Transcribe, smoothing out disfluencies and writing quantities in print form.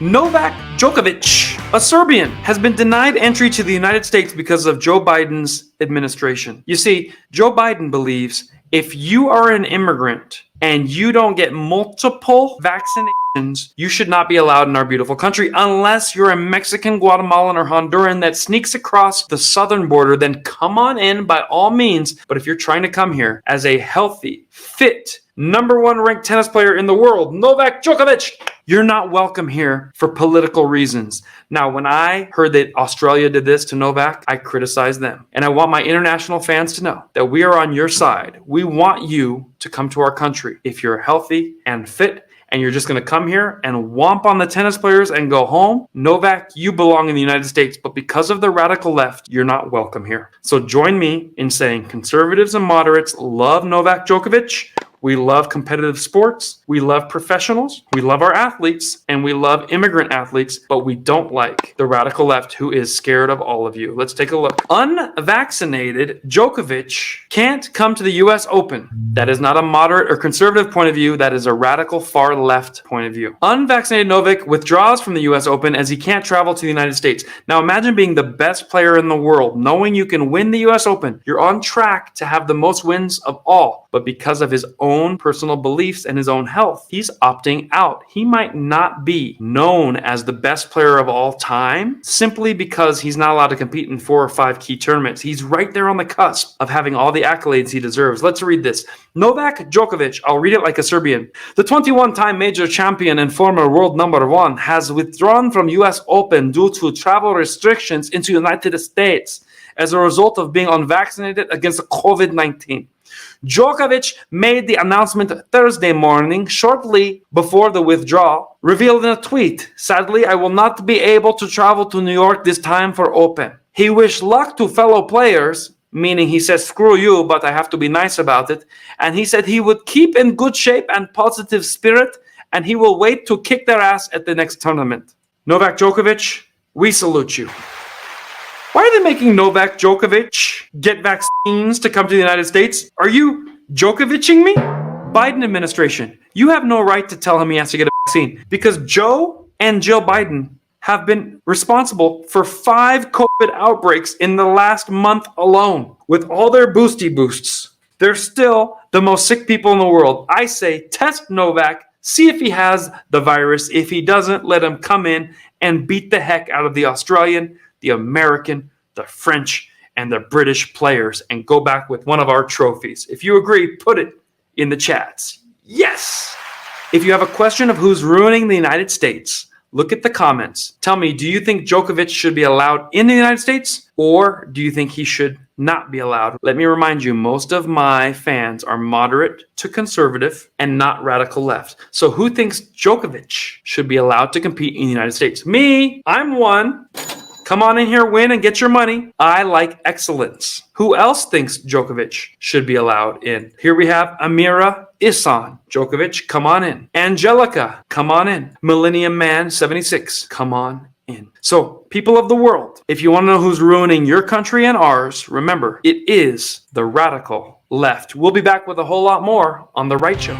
Novak Djokovic, a Serbian, has been denied entry to the United States because of Joe Biden's administration. You see, Joe Biden believes if you are an immigrant and you don't get multiple vaccinations, you should not be allowed in our beautiful country unless you're a Mexican, Guatemalan, or Honduran that sneaks across the southern border. Then come on in by all means. But if you're trying to come here as a healthy, fit, #1 ranked tennis player in the world, Novak Djokovic, you're not welcome here for political reasons. Now, when I heard that Australia did this to Novak, I criticized them. And I want my international fans to know that we are on your side. We want you to come to our country. If you're healthy and fit, and you're just going to come here and whomp on the tennis players and go home, Novak, you belong in the United States, but because of the radical left, you're not welcome here. So join me in saying conservatives and moderates love Novak Djokovic. We love competitive sports. We love professionals. We love our athletes, and we love immigrant athletes, but we don't like the radical left who is scared of all of you. Let's take a look. Unvaccinated Djokovic can't come to the U.S. Open. That is not a moderate or conservative point of view. That is a radical far left point of view. Unvaccinated Novak withdraws from the U.S. Open as he can't travel to the United States. Now imagine being the best player in the world, knowing you can win the U.S. Open. You're on track to have the most wins of all, but because of his own personal beliefs and his own health, he's opting out. He might not be known as the best player of all time simply because he's not allowed to compete in 4 or 5 key tournaments. He's right there on the cusp of having all the accolades he deserves. Let's read this. Novak Djokovic, I'll read it like a Serbian. The 21-time major champion and former world #1 has withdrawn from US Open due to travel restrictions into United States as a result of being unvaccinated against COVID-19. Djokovic made the announcement Thursday morning, shortly before the withdrawal, revealed in a tweet, "Sadly, I will not be able to travel to New York this time for Open." He wished luck to fellow players, meaning he said, "Screw you, but I have to be nice about it." And he said he would keep in good shape and positive spirit, and he will wait to kick their ass at the next tournament. Novak Djokovic, we salute you. Why are they making Novak Djokovic get vaccines to come to the United States? Are you Djokovicing me? Biden administration, you have no right to tell him he has to get a vaccine because Joe and Jill Biden have been responsible for 5 COVID outbreaks in the last month alone. With all their boosty boosts, they're still the most sick people in the world. I say test Novak, see if he has the virus. If he doesn't, let him come in and beat the heck out of the Australian, the American, the French, and the British players and go back with one of our trophies. If you agree, put it in the chats. Yes! If you have a question of who's ruining the United States, look at the comments. Tell me, do you think Djokovic should be allowed in the United States or do you think he should not be allowed? Let me remind you, most of my fans are moderate to conservative and not radical left. So who thinks Djokovic should be allowed to compete in the United States? Me, I'm one. Come on in here, win, and get your money. I like excellence. Who else thinks Djokovic should be allowed in? Here we have Amira Isan. Djokovic, come on in. Angelica, come on in. Millennium Man 76, come on in. So, people of the world, if you want to know who's ruining your country and ours, remember, it is the radical left. We'll be back with a whole lot more on The Right Show.